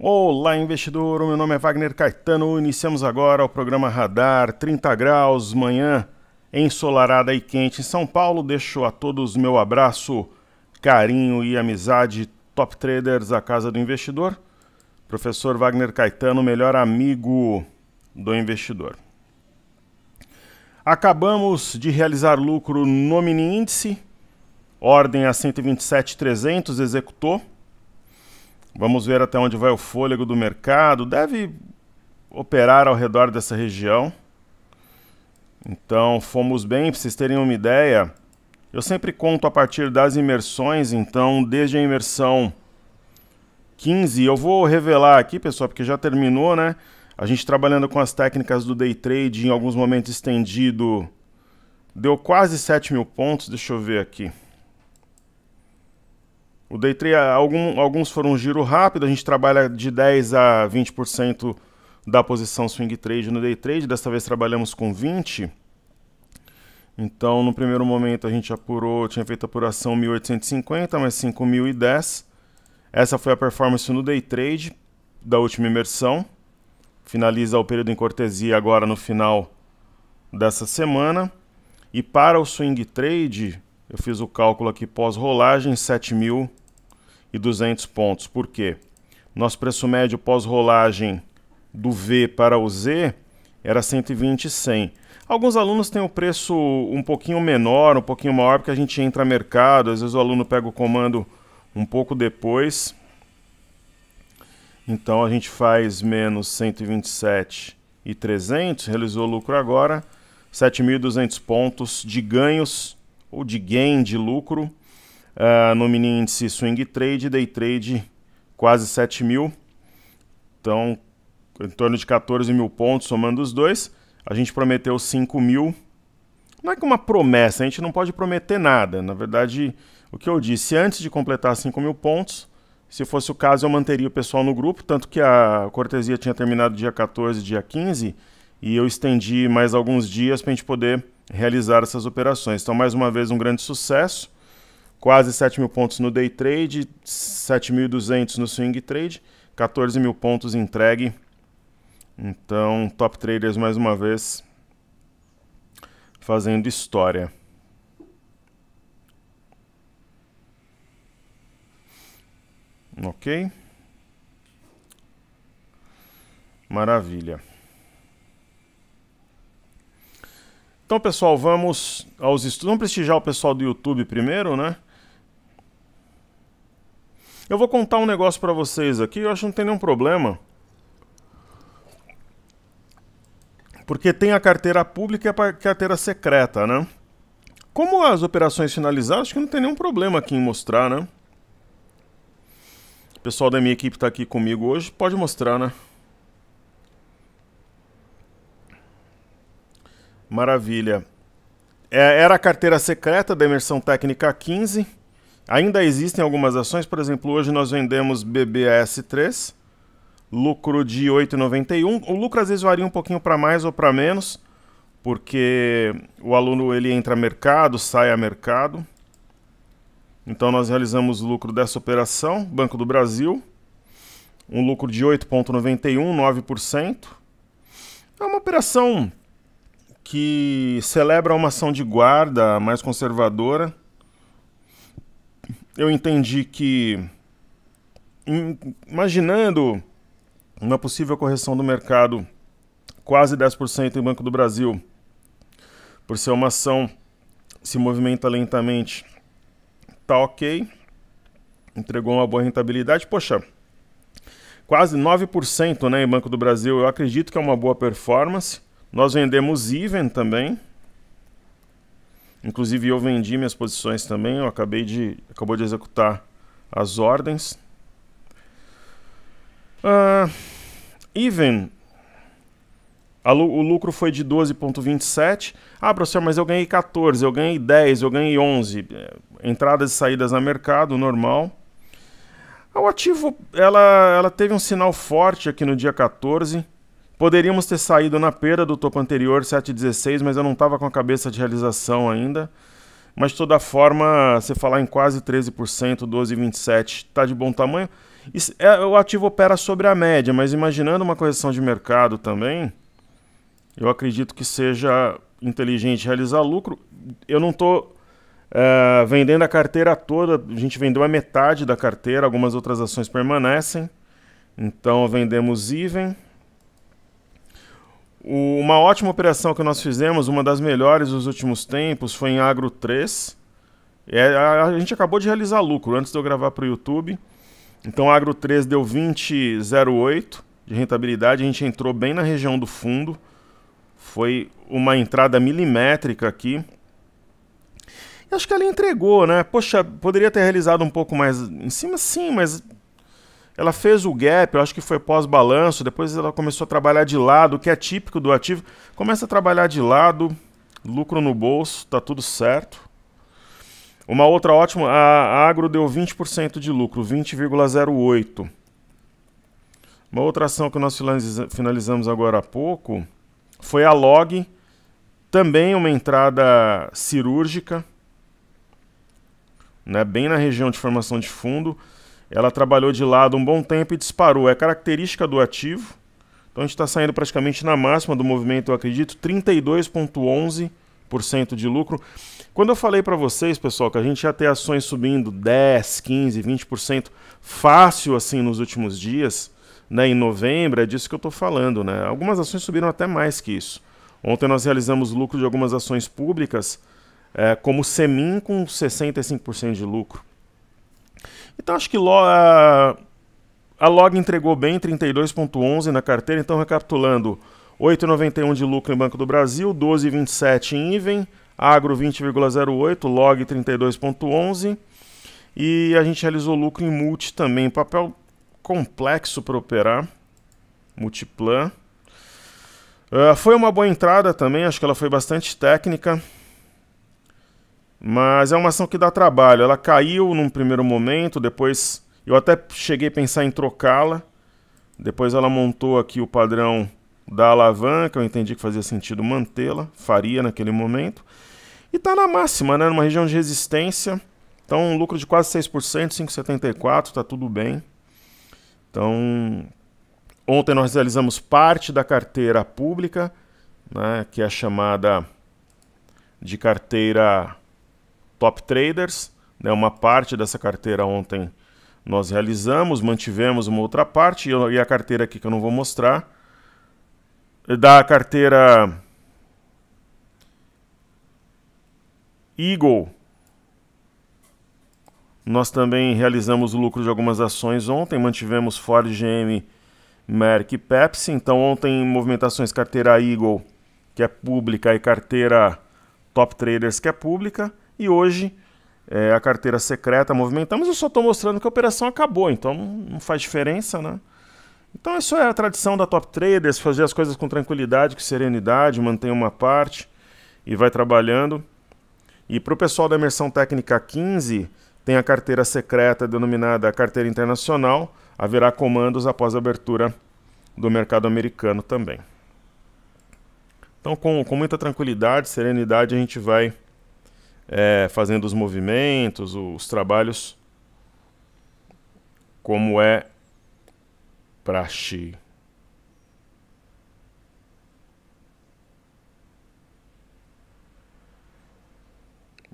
Olá, investidor. Meu nome é Wagner Caetano. Iniciamos agora o programa Radar. 30 graus, manhã ensolarada e quente em São Paulo. Deixo a todos meu abraço, carinho e amizade. Top Traders, a casa do investidor. Professor Wagner Caetano, melhor amigo do investidor. Acabamos de realizar lucro no mini índice. Ordem a 127.300, executou. Vamos ver até onde vai o fôlego do mercado. Deve operar ao redor dessa região. Então, fomos bem, para vocês terem uma ideia. Eu sempre conto a partir das imersões, então, desde a imersão 15, eu vou revelar aqui, pessoal, porque já terminou, né? A gente trabalhando com as técnicas do Day Trade, em alguns momentos estendido, deu quase 7.000 pontos. Deixa eu ver aqui. O Day Trade, alguns foram um giro rápido, a gente trabalha de 10 a 20% da posição Swing Trade no Day Trade, dessa vez trabalhamos com 20%. Então, no primeiro momento a gente apurou, tinha feito a apuração 1.850, mais 5.010. Essa foi a performance no Day Trade da última imersão. Finaliza o período em cortesia agora no final dessa semana. E para o Swing Trade, eu fiz o cálculo aqui pós-rolagem, 7.200 pontos. Por quê? Nosso preço médio pós-rolagem do V para o Z era 120,100. Alguns alunos têm o preço um pouquinho menor, um pouquinho maior, porque a gente entra no mercado, às vezes o aluno pega o comando um pouco depois. Então a gente faz menos 127.300, realizou lucro agora, 7.200 pontos de ganhos ou de gain de lucro no mini índice Swing Trade, Day Trade quase 7.000, então em torno de 14.000 pontos somando os dois. A gente prometeu 5.000, não é que uma promessa, a gente não pode prometer nada, na verdade o que eu disse, antes de completar 5.000 pontos, se fosse o caso eu manteria o pessoal no grupo, tanto que a cortesia tinha terminado dia 14, dia 15, e eu estendi mais alguns dias para a gente poder realizar essas operações. Então, mais uma vez, um grande sucesso. Quase 7.000 pontos no Day Trade, 7.200 no Swing Trade, 14.000 pontos entregue. Então, Top Traders, mais uma vez, fazendo história. Ok? Maravilha. Então, pessoal, vamos aos estudos. Vamos prestigiar o pessoal do YouTube primeiro, né? Eu vou contar um negócio para vocês aqui, eu acho que não tem nenhum problema. Porque tem a carteira pública e a carteira secreta, né? Como as operações finalizaram, acho que não tem nenhum problema aqui em mostrar, né? O pessoal da minha equipe está aqui comigo hoje, pode mostrar, né? Maravilha. Era a carteira secreta da imersão técnica 15. Ainda existem algumas ações, por exemplo, hoje nós vendemos BBAS3, lucro de 8,91. O lucro às vezes varia um pouquinho para mais ou para menos, porque o aluno ele entra a mercado, sai a mercado. Então nós realizamos o lucro dessa operação, Banco do Brasil, um lucro de 8,91, 9%. É uma operação que celebra uma ação de guarda mais conservadora. Eu entendi que, imaginando uma possível correção do mercado, quase 10% em Banco do Brasil, por ser uma ação que se movimenta lentamente, tá ok, entregou uma boa rentabilidade. Poxa, quase 9%, né, em Banco do Brasil, eu acredito que é uma boa performance. Nós vendemos Even também, inclusive eu vendi minhas posições também, acabou de executar as ordens. Even, o lucro foi de 12,27. Ah, professor, mas eu ganhei 14, eu ganhei 10, eu ganhei 11. Entradas e saídas no mercado, normal. O ativo, ela teve um sinal forte aqui no dia 14. Poderíamos ter saído na perda do topo anterior, 7,16, mas eu não estava com a cabeça de realização ainda. Mas de toda forma, você falar em quase 13%, 12,27, está de bom tamanho. O ativo opera sobre a média, mas imaginando uma correção de mercado também, eu acredito que seja inteligente realizar lucro. Eu não estou vendendo a carteira toda, a gente vendeu a metade da carteira, algumas outras ações permanecem. Então vendemos even. Uma ótima operação que nós fizemos, uma das melhores dos últimos tempos, foi em Agro 3. A gente acabou de realizar lucro antes de eu gravar para o YouTube. Então Agro 3 deu 20,08 de rentabilidade, a gente entrou bem na região do fundo. Foi uma entrada milimétrica aqui. E acho que ela entregou, né? Poxa, poderia ter realizado um pouco mais em cima, sim, mas ela fez o gap, eu acho que foi pós-balanço, depois ela começou a trabalhar de lado, o que é típico do ativo. Começa a trabalhar de lado, lucro no bolso, tá tudo certo. Uma outra ótima, a Agro deu 20% de lucro, 20,08. Uma outra ação que nós finalizamos agora há pouco foi a Log, também uma entrada cirúrgica, né, bem na região de formação de fundo. Ela trabalhou de lado um bom tempo e disparou. É característica do ativo. Então a gente está saindo praticamente na máxima do movimento, eu acredito, 32,11% de lucro. Quando eu falei para vocês, pessoal, que a gente ia ter ações subindo 10, 15, 20% fácil assim nos últimos dias, né, em novembro, é disso que eu estou falando, né? Algumas ações subiram até mais que isso. Ontem nós realizamos lucro de algumas ações públicas, como Semin, com 65% de lucro. Então acho que a Log entregou bem, 32,11 na carteira. Então recapitulando, 8,91 de lucro em Banco do Brasil, 12,27 em Even, Agro 20,08, Log 32,11. E a gente realizou lucro em Multi também, papel complexo para operar, Multiplan. Foi uma boa entrada também, acho que ela foi bastante técnica. Mas é uma ação que dá trabalho. Ela caiu num primeiro momento, depois eu até cheguei a pensar em trocá-la. Depois ela montou aqui o padrão da alavanca, eu entendi que fazia sentido mantê-la, faria naquele momento. E está na máxima, né, numa região de resistência. Então um lucro de quase 6%, 5,74, está tudo bem. Então ontem nós realizamos parte da carteira pública, né, que é chamada de carteira Top Traders, né, uma parte dessa carteira ontem nós realizamos, mantivemos uma outra parte, e a carteira aqui que eu não vou mostrar, da carteira Eagle, nós também realizamos o lucro de algumas ações ontem, mantivemos Ford, GM, Merck e Pepsi. Então ontem movimentações carteira Eagle, que é pública, e carteira Top Traders, que é pública. E hoje a carteira secreta movimentamos. Eu só estou mostrando que a operação acabou, então não faz diferença, né? Então isso é a tradição da Top Traders, fazer as coisas com tranquilidade, com serenidade, manter uma parte e vai trabalhando. E para o pessoal da Imersão Técnica 15, tem a carteira secreta denominada carteira internacional. Haverá comandos após a abertura do mercado americano também. Então com muita tranquilidade, serenidade, a gente vai fazendo os movimentos, os trabalhos, como é praxe.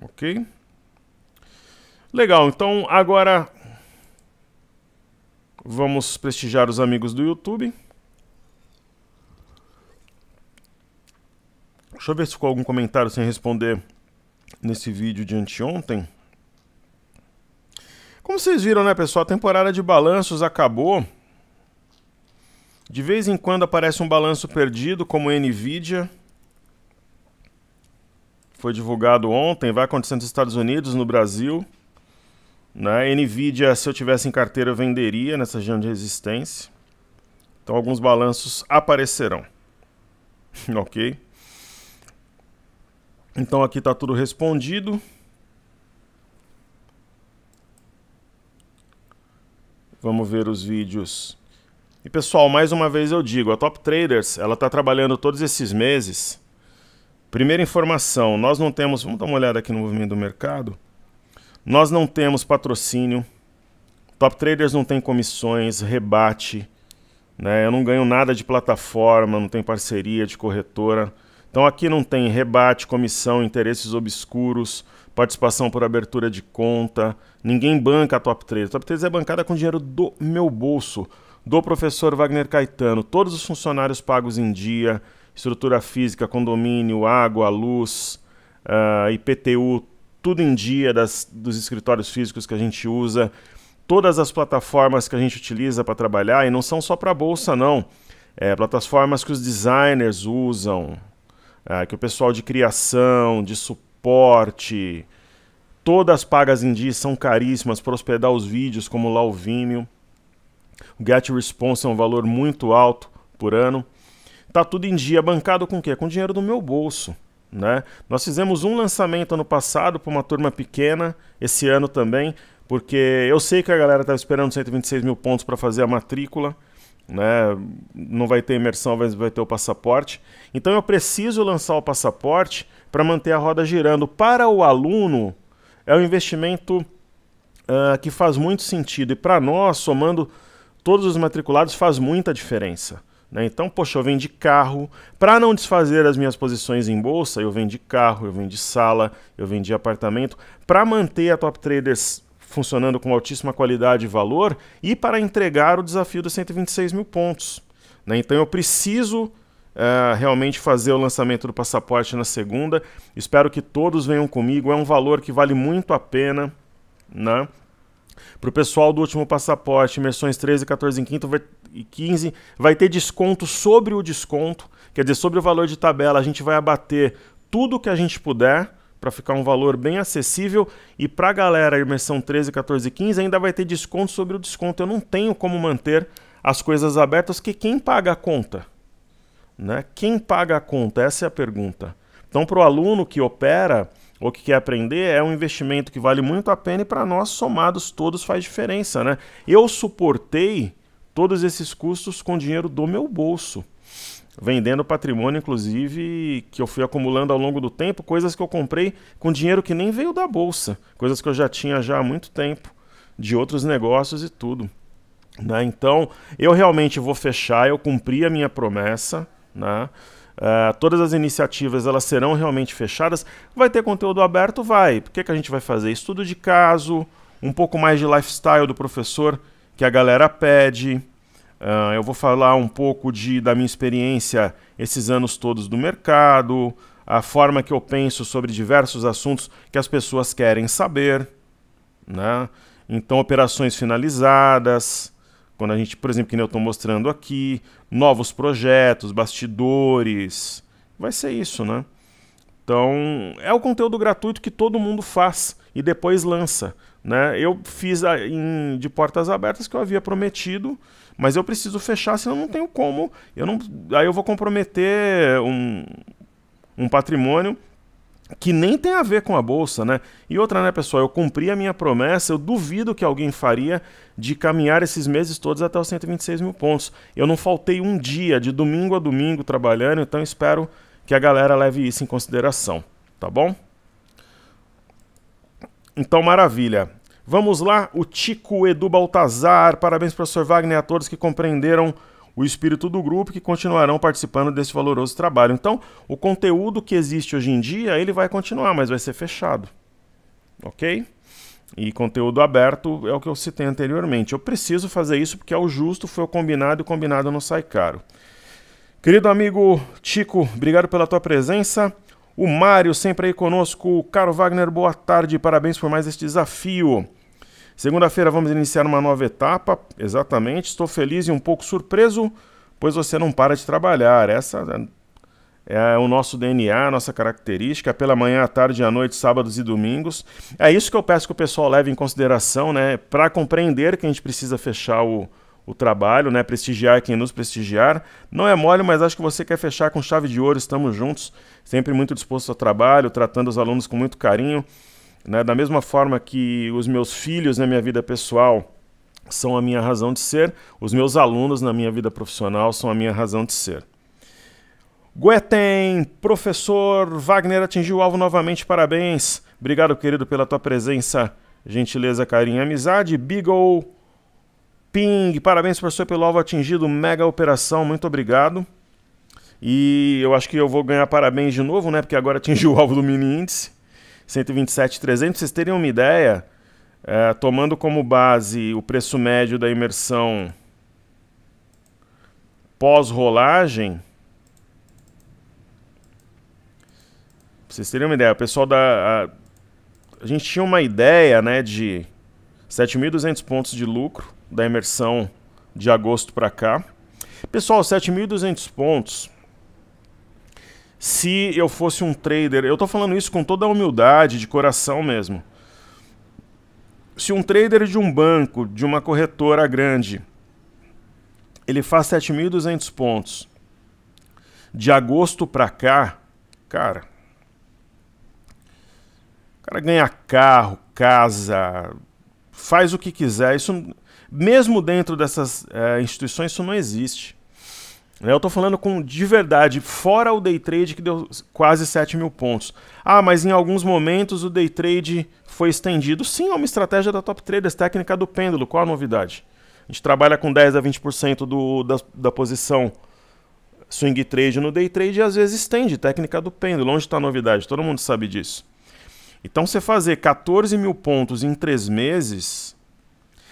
Ok? Legal, então agora vamos prestigiar os amigos do YouTube. Deixa eu ver se ficou algum comentário sem responder nesse vídeo de anteontem. Como vocês viram, né, pessoal, a temporada de balanços acabou. De vez em quando aparece um balanço perdido, como a Nvidia. Foi divulgado ontem, vai acontecer nos Estados Unidos, no Brasil. Né? Nvidia, se eu tivesse em carteira, eu venderia nessa região de resistência. Então alguns balanços aparecerão. Ok? Então aqui está tudo respondido. Vamos ver os vídeos. E pessoal, mais uma vez eu digo, a Top Traders, ela está trabalhando todos esses meses. Primeira informação, nós não temos, vamos dar uma olhada aqui no movimento do mercado. Nós não temos patrocínio Top Traders não tem comissões, rebate, né? Eu não ganho nada de plataforma, não tem parceria de corretora. Então aqui não tem rebate, comissão, interesses obscuros, participação por abertura de conta. Ninguém banca a Top Traders. Top Traders é bancada com dinheiro do meu bolso, do professor Wagner Caetano. Todos os funcionários pagos em dia, estrutura física, condomínio, água, luz, IPTU, tudo em dia dos escritórios físicos que a gente usa. Todas as plataformas que a gente utiliza para trabalhar, e não são só para a bolsa, não. Plataformas que os designers usam, que o pessoal de criação, de suporte, todas pagas em dia, são caríssimas para hospedar os vídeos, como lá o Vimeo. O GetResponse é um valor muito alto por ano. Tá tudo em dia, bancado com o quê? Com dinheiro do meu bolso, né? Nós fizemos um lançamento ano passado para uma turma pequena, esse ano também, porque eu sei que a galera estava esperando 126 mil pontos para fazer a matrícula, né? Não vai ter imersão, mas vai ter o passaporte. Então eu preciso lançar o passaporte para manter a roda girando. Para o aluno, é um investimento que faz muito sentido. E para nós, somando todos os matriculados, faz muita diferença, né? Então, poxa, eu vendi carro. Para não desfazer as minhas posições em bolsa, eu vendi carro, eu vendi sala, eu vendi apartamento. Para manter a Top Traders funcionando com altíssima qualidade e valor, e para entregar o desafio dos 126 mil pontos, né? Então eu preciso realmente fazer o lançamento do passaporte na segunda. Espero que todos venham comigo. É um valor que vale muito a pena, né? Para o pessoal do último passaporte, imersões 13, 14 e 15, vai ter desconto sobre o desconto, quer dizer, sobre o valor de tabela. A gente vai abater tudo que a gente puder, para ficar um valor bem acessível. E para a galera, imersão 13, 14 e 15, ainda vai ter desconto sobre o desconto. Eu não tenho como manter as coisas abertas, que quem paga a conta? Né? Quem paga a conta? Essa é a pergunta. Então, para o aluno que opera ou que quer aprender, é um investimento que vale muito a pena, e para nós, somados todos, faz diferença, né? Eu suportei todos esses custos com dinheiro do meu bolso, vendendo patrimônio, inclusive, que eu fui acumulando ao longo do tempo, coisas que eu comprei com dinheiro que nem veio da bolsa, coisas que eu já tinha já há muito tempo, de outros negócios e tudo, né? Então, eu realmente vou fechar, eu cumpri a minha promessa, né? Todas as iniciativas, elas serão realmente fechadas. Vai ter conteúdo aberto? Vai. Por que a gente vai fazer? Estudo de caso, um pouco mais de lifestyle do professor, que a galera pede. Eu vou falar um pouco da minha experiência esses anos todos do mercado, a forma que eu penso sobre diversos assuntos que as pessoas querem saber, né? Então, operações finalizadas, quando a gente, por exemplo, que nem eu estou mostrando aqui, novos projetos, bastidores, vai ser isso, né? Então, é o conteúdo gratuito que todo mundo faz e depois lança, né? Eu fiz de portas abertas que eu havia prometido, mas eu preciso fechar, senão não tenho como. Aí eu vou comprometer um patrimônio que nem tem a ver com a bolsa, né? E outra, né, pessoal, eu cumpri a minha promessa. Eu duvido que alguém faria de caminhar esses meses todos até os 126 mil pontos. Eu não faltei um dia, de domingo a domingo, trabalhando, então espero que a galera leve isso em consideração, tá bom? Então, maravilha. Vamos lá, o Tico Edu Baltazar, parabéns, professor Wagner, a todos que compreenderam o espírito do grupo, que continuarão participando desse valoroso trabalho. Então, o conteúdo que existe hoje em dia, ele vai continuar, mas vai ser fechado, ok? E conteúdo aberto é o que eu citei anteriormente. Eu preciso fazer isso porque é o justo, foi o combinado, e o combinado não sai caro. Querido amigo Tico, obrigado pela tua presença. O Mário, sempre aí conosco. Caro Wagner, boa tarde, parabéns por mais este desafio. Segunda-feira vamos iniciar uma nova etapa, exatamente. Estou feliz e um pouco surpreso, pois você não para de trabalhar. Essa é o nosso DNA, a nossa característica, pela manhã, à tarde e à noite, sábados e domingos. É isso que eu peço que o pessoal leve em consideração, né? Para compreender que a gente precisa fechar o trabalho, né? Prestigiar quem nos prestigiar. Não é mole, mas acho que você quer fechar com chave de ouro. Estamos juntos, sempre muito disposto ao trabalho, tratando os alunos com muito carinho, né? Da mesma forma que os meus filhos na minha vida pessoal são a minha razão de ser, os meus alunos na minha vida profissional são a minha razão de ser. Guetem, professor Wagner atingiu o alvo novamente, parabéns. Obrigado, querido, pela tua presença, gentileza, carinho e amizade. Beagle, Ping, parabéns, professor, pelo alvo atingido, mega operação, muito obrigado. E eu acho que eu vou ganhar parabéns de novo, né? Porque agora atingiu o alvo do mini índice, 127.300. Pra vocês terem uma ideia, tomando como base o preço médio da imersão pós-rolagem, pra vocês terem uma ideia, o pessoal a gente tinha uma ideia, né, de 7.200 pontos de lucro da imersão de agosto para cá. Pessoal, 7.200 pontos, se eu fosse um trader, eu tô falando isso com toda a humildade, de coração mesmo. Se um trader de um banco, de uma corretora grande, ele faz 7.200 pontos de agosto para cá, cara, o cara ganha carro, casa, faz o que quiser. Isso, mesmo dentro dessas instituições, isso não existe. Eu estou falando de verdade, fora o day trade que deu quase 7.000 pontos. Ah, mas em alguns momentos o day trade foi estendido. Sim, é uma estratégia da Top Traders, técnica do pêndulo. Qual a novidade? A gente trabalha com 10 a 20% da posição swing trade no day trade e às vezes estende, técnica do pêndulo. Onde está a novidade? Todo mundo sabe disso. Então, você fazer 14.000 pontos em 3 meses,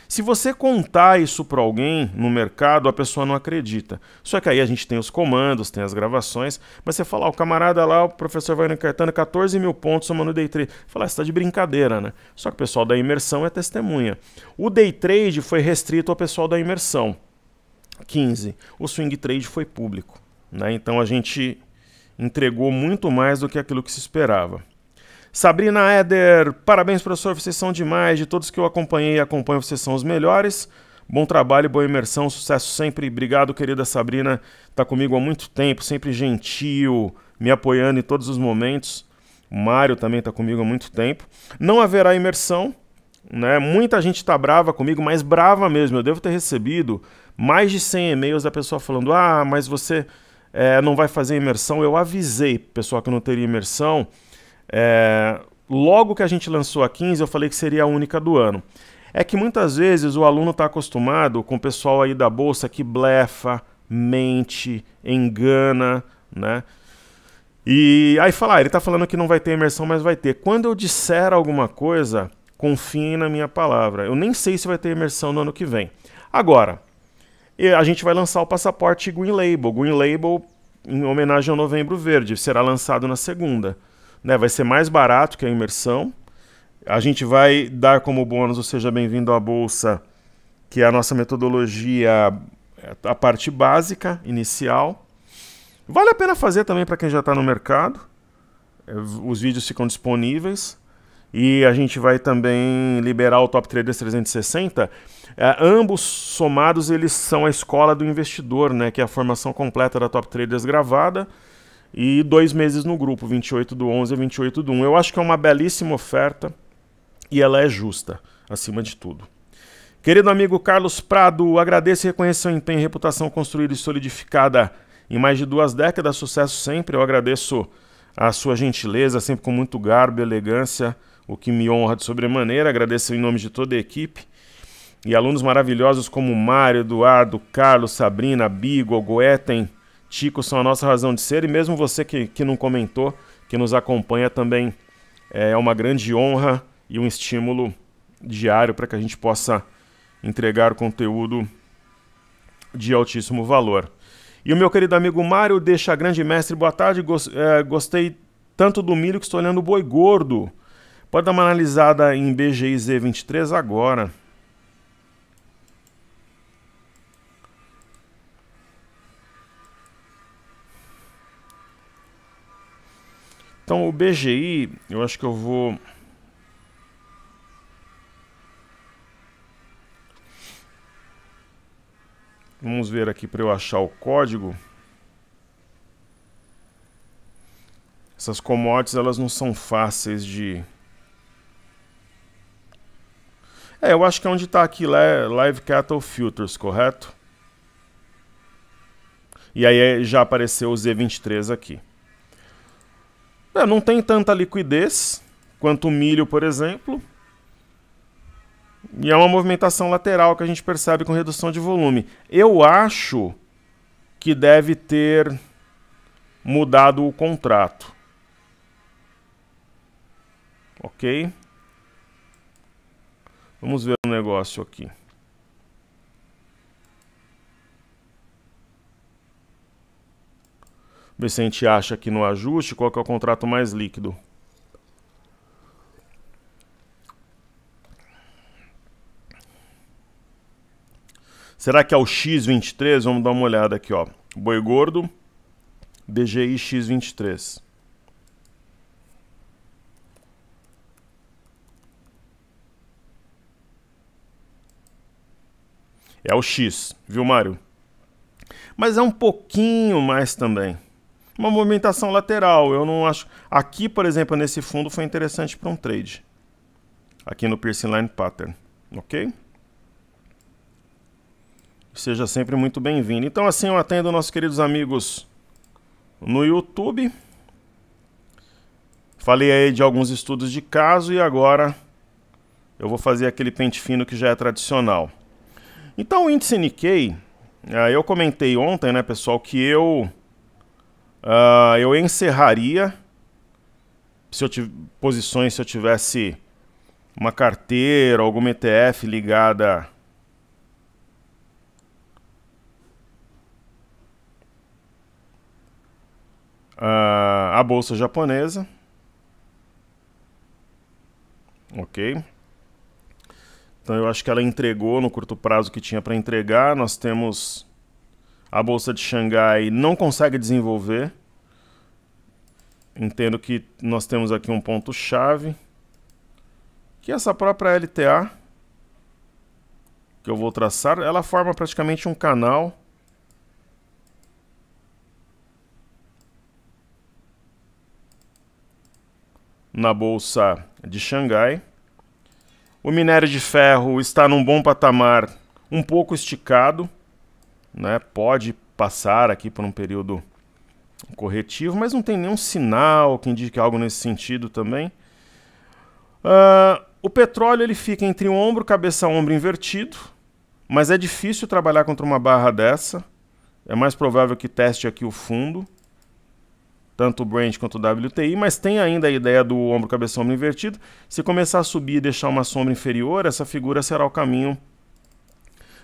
se você contar isso para alguém no mercado, a pessoa não acredita. Só que aí a gente tem os comandos, tem as gravações, mas você fala, o camarada lá, o professor vai encartando 14.000 pontos somando day trade. Fala, você está de brincadeira, né? Só que o pessoal da imersão é testemunha. O day trade foi restrito ao pessoal da imersão, 15. O swing trade foi público, né? Então a gente entregou muito mais do que aquilo que se esperava. Sabrina Eder, parabéns, professor, vocês são demais. De todos que eu acompanhei e acompanho, vocês são os melhores. Bom trabalho, boa imersão, sucesso sempre. Obrigado, querida Sabrina, está comigo há muito tempo, sempre gentil, me apoiando em todos os momentos. O Mário também está comigo há muito tempo. Não haverá imersão, né? Muita gente está brava comigo, mas brava mesmo. Eu devo ter recebido mais de 100 e-mails da pessoa falando, ah, mas você não vai fazer imersão. Eu avisei, pessoal, que eu não teria imersão. Logo que a gente lançou a 15, eu falei que seria a única do ano. É que muitas vezes o aluno está acostumado com o pessoal aí da bolsa que blefa, mente, engana, né? E aí fala, ele está falando que não vai ter imersão, mas vai ter. Quando eu disser alguma coisa, confiem na minha palavra. Eu nem sei se vai ter imersão no ano que vem. Agora, a gente vai lançar o passaporte Green Label. Green Label em homenagem ao Novembro Verde. Será lançado na segunda. Né, vai ser mais barato que a imersão. A gente vai dar como bônus o Seja Bem-vindo à Bolsa, que é a nossa metodologia, a parte básica, inicial. Vale a pena fazer também para quem já está no mercado. Os vídeos ficam disponíveis. E a gente vai também liberar o Top Traders 360. Ambos somados, eles são a escola do investidor, né, que é a formação completa da Top Traders gravada. E 2 meses no grupo, 28/11 e 28/1. Eu acho que é uma belíssima oferta e ela é justa, acima de tudo. Querido amigo Carlos Prado, agradeço e reconheço seu empenho e reputação construída e solidificada em mais de 2 décadas. Sucesso sempre. Eu agradeço a sua gentileza, sempre com muito garbo e elegância, o que me honra de sobremaneira. Agradeço em nome de toda a equipe. E alunos maravilhosos como Mário, Eduardo, Carlos, Sabrina, Bigo, Goeten, Chico são a nossa razão de ser, e mesmo você que não comentou, que nos acompanha também, é uma grande honra e um estímulo diário para que a gente possa entregar conteúdo de altíssimo valor. E o meu querido amigo Mário deixa, grande mestre, boa tarde, gostei tanto do milho que estou olhando o boi gordo. Pode dar uma analisada em BGI Z23 agora. Então, o BGI, eu acho que eu vou... Vamos ver aqui para eu achar o código. Essas commodities, elas não são fáceis de... eu acho que é onde está aqui, Live Cattle Futures, correto? E aí já apareceu o Z23 aqui. Não tem tanta liquidez quanto o milho, por exemplo. E é uma movimentação lateral que a gente percebe com redução de volume. Eu acho que deve ter mudado o contrato. Ok? Vamos ver um negócio aqui. Ver se a gente acha aqui no ajuste qual que é o contrato mais líquido. Será que é o X23? Vamos dar uma olhada aqui, ó. Boi gordo, DGI X23. É o X, viu, Mário? Mas é um pouquinho mais também. Uma movimentação lateral, eu não acho... Aqui, por exemplo, nesse fundo foi interessante para um trade. Aqui no Piercing Line Pattern, ok? Seja sempre muito bem-vindo. Então, assim eu atendo nossos queridos amigos no YouTube. Falei aí de alguns estudos de caso e agora eu vou fazer aquele pente fino que já é tradicional. Então, o índice Nikkei, eu comentei ontem, né, pessoal, que eu encerraria posições se eu tivesse uma carteira, alguma ETF ligada à bolsa japonesa. Ok? Então eu acho que ela entregou no curto prazo o que tinha para entregar. Nós temos a bolsa de Xangai não consegue desenvolver. Entendo que nós temos aqui um ponto-chave, que é essa própria LTA, que eu vou traçar. Ela forma praticamente um canal. Na bolsa de Xangai. O minério de ferro está num bom patamar, um pouco esticado, né? Pode passar aqui por um período corretivo, mas não tem nenhum sinal que indique algo nesse sentido também. O petróleo ele fica entre o ombro, cabeça, ombro invertido, mas é difícil trabalhar contra uma barra dessa. É mais provável que teste aqui o fundo, tanto o Brent quanto o WTI, mas tem ainda a ideia do ombro, cabeça, ombro invertido. Se começar a subir e deixar uma sombra inferior, essa figura será o caminho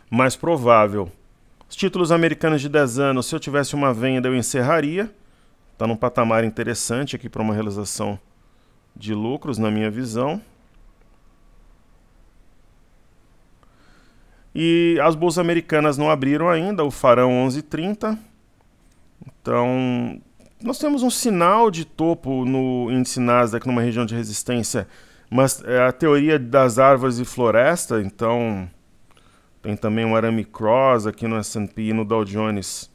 mais provável. Os títulos americanos de 10 anos, se eu tivesse uma venda, eu encerraria. Está num patamar interessante aqui para uma realização de lucros, na minha visão. E as bolsas americanas não abriram ainda, o farão 11,30. Então, nós temos um sinal de topo no índice Nasdaq, numa região de resistência, mas é a teoria das árvores e floresta, então tem também um arame cross aqui no S&P e no Dow Jones,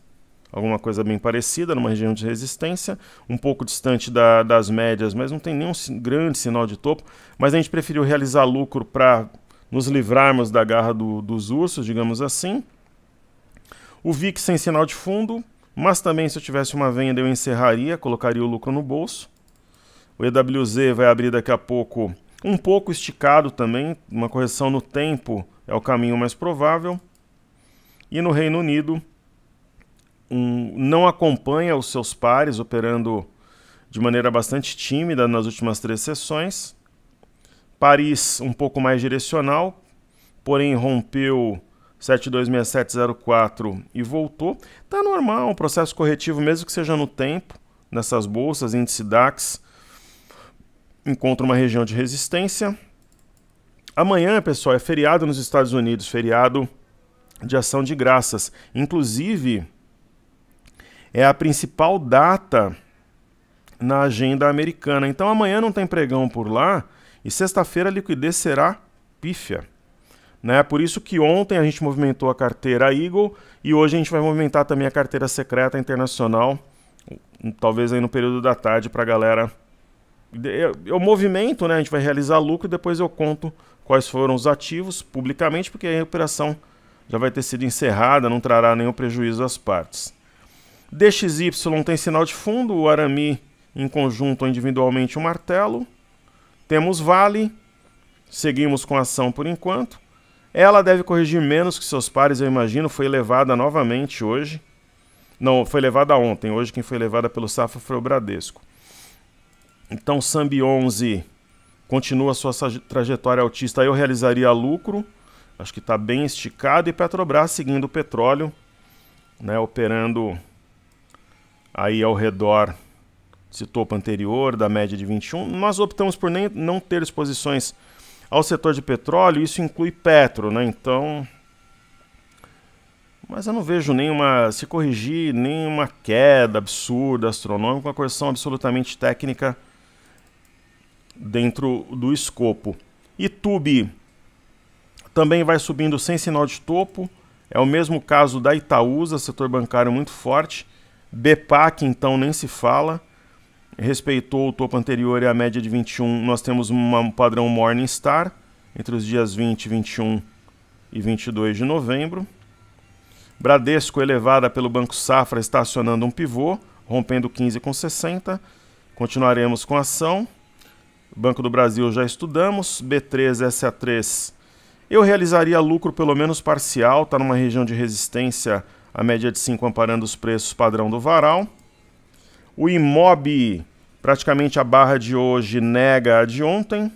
alguma coisa bem parecida, numa região de resistência, um pouco distante das médias, mas não tem nenhum grande sinal de topo, mas a gente preferiu realizar lucro para nos livrarmos da garra dos ursos, digamos assim. O VIX sem sinal de fundo, mas também se eu tivesse uma venda eu encerraria, colocaria o lucro no bolso. O EWZ vai abrir daqui a pouco, um pouco esticado também, uma correção no tempo é o caminho mais provável. E no Reino Unido, não acompanha os seus pares, operando de maneira bastante tímida nas últimas 3 sessões. Paris um pouco mais direcional, porém rompeu 726704 e voltou. Tá normal, um processo corretivo, mesmo que seja no tempo, nessas bolsas, índice DAX encontra uma região de resistência. Amanhã, pessoal, é feriado nos Estados Unidos, feriado de ação de graças. Inclusive, é a principal data na agenda americana. Então amanhã não tem pregão por lá e sexta-feira a liquidez será pífia. Né? Por isso que ontem a gente movimentou a carteira Eagle e hoje a gente vai movimentar também a carteira secreta internacional, talvez aí no período da tarde para a galera. Eu movimento, né? A gente vai realizar lucro e depois eu conto quais foram os ativos publicamente, porque aí a operação já vai ter sido encerrada, não trará nenhum prejuízo às partes. DXY tem sinal de fundo, o Arami em conjunto ou individualmente um martelo. Temos Vale, Seguimos com a ação por enquanto. Ela deve corrigir menos que seus pares, eu imagino. Foi elevada novamente hoje. Não, foi elevada ontem. Hoje quem foi elevada pelo Safra foi o Bradesco. Então, Sambi 11 continua sua trajetória altista. Eu realizaria lucro. Acho que está bem esticado. E Petrobras seguindo o petróleo, né, operando aí ao redor desse topo anterior, da média de 21. Nós optamos por não ter exposições ao setor de petróleo. Isso inclui Petro, né? Então... Mas eu não vejo nenhuma, se corrigir, nenhuma queda absurda, astronômica, uma correção absolutamente técnica dentro do escopo. Itube também vai subindo sem sinal de topo. É o mesmo caso da Itaúsa, setor bancário muito forte. BPAC, então, nem se fala. Respeitou o topo anterior e a média de 21. Nós temos um padrão Morningstar entre os dias 20, 21 e 22 de novembro. Bradesco, elevada pelo Banco Safra, está acionando um pivô, rompendo 15,60. Continuaremos com a ação. Banco do Brasil já estudamos. B3, SA3. Eu realizaria lucro pelo menos parcial. Está numa região de resistência, a média de 5 amparando os preços padrão do varal. O IMOB, praticamente a barra de hoje, nega a de ontem.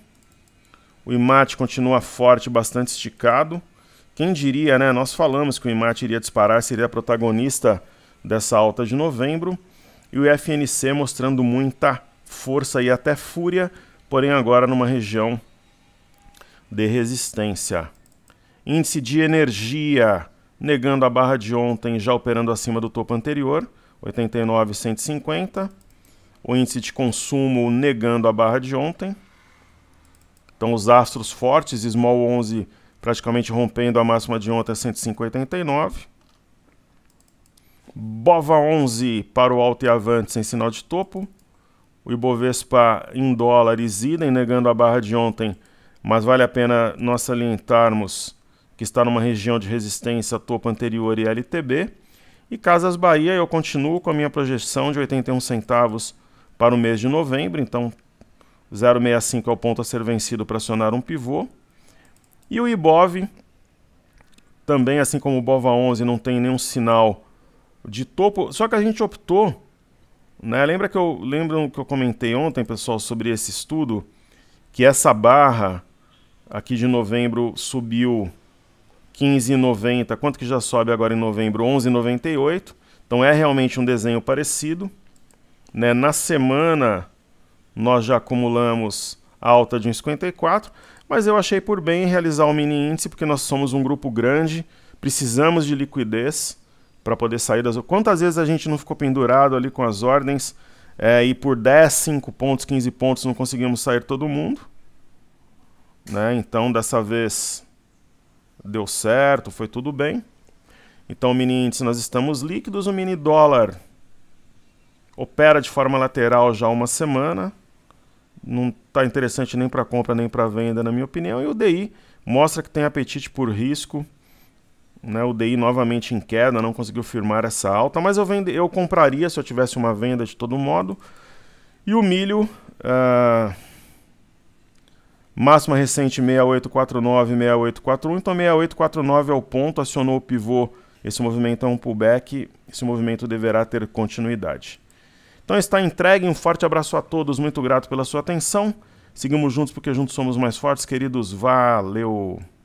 O IMAT continua forte, bastante esticado. Quem diria, né? Nós falamos que o IMAT iria disparar, seria protagonista dessa alta de novembro. E o FNC mostrando muita força e até fúria, porém agora numa região de resistência. Índice de energia, negando a barra de ontem, já operando acima do topo anterior, 89,150. O índice de consumo negando a barra de ontem. Então os astros fortes, Small 11 praticamente rompendo a máxima de ontem a 105,89. BOVA 11 para o alto e avante sem sinal de topo. O Ibovespa em dólares idem, negando a barra de ontem, mas vale a pena nós salientarmos que está numa região de resistência topo anterior e LTB. E Casas Bahia, eu continuo com a minha projeção de 81 centavos para o mês de novembro, então 0,65 é o ponto a ser vencido para acionar um pivô. E o Ibov, também assim como o BOVA 11, não tem nenhum sinal de topo, só que a gente optou, né? Lembra que eu comentei ontem, pessoal, sobre esse estudo, que essa barra aqui de novembro subiu 15,90, quanto que já sobe agora em novembro? 11,98, então é realmente um desenho parecido, né? Na semana nós já acumulamos alta de 1,54, mas eu achei por bem realizar o mini índice, porque nós somos um grupo grande, precisamos de liquidez para poder sair das... Quantas vezes a gente não ficou pendurado ali com as ordens e por 10, 5 pontos, 15 pontos não conseguimos sair todo mundo, né? Então dessa vez deu certo, foi tudo bem. Então o mini índice nós estamos líquidos, o mini dólar opera de forma lateral já há uma semana. Não está interessante nem para compra nem para venda, na minha opinião. E o DI mostra que tem apetite por risco, né? O DI novamente em queda, não conseguiu firmar essa alta, mas eu compraria se eu tivesse uma venda de todo modo. E o milho, máxima recente 6849, 6841, então 6849 é o ponto, acionou o pivô, esse movimento é um pullback, esse movimento deverá ter continuidade. Então está entregue, um forte abraço a todos, muito grato pela sua atenção. Seguimos juntos porque juntos somos mais fortes, queridos. Valeu!